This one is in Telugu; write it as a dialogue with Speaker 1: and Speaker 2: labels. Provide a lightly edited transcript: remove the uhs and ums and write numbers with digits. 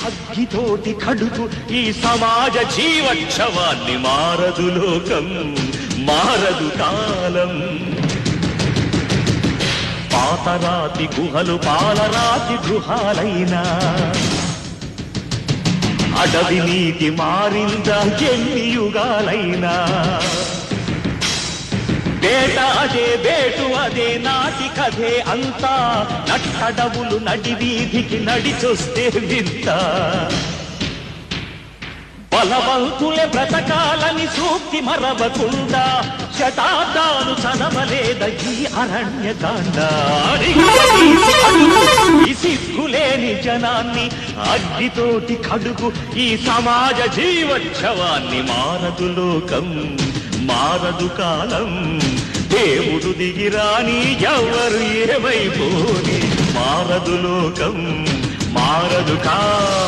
Speaker 1: అగ్గితోటి కడుగు ఈ సమాజ జీవోత్సవాన్ని మారదు లోకం మారదు కాలం పాతరాతి గుహలు పాలరాతి గృహాలైనా అడవి నీతి మారిందా ఎన్ని యుగాలైనా బేట అదే బేటు అదే నాటి కథే అంతా నట్టడవులు నడి వీధికి నడిచొస్తే వింత బలవంతులే బ్రతకాలని సూక్తి మరవకుండా శతాబ్దాలు చదవలేద ఈ అరణ్యకాండ ఈ సిగ్గులేని జనాన్ని అగ్గితోటి కడుగు ఈ సమాజ జీవోత్సవాన్ని మారదు లోకం మారదు కాలం దేవుడు దిగిరాని ఎవరు ఏమైపోని మారదు లోకం మారదు కాలం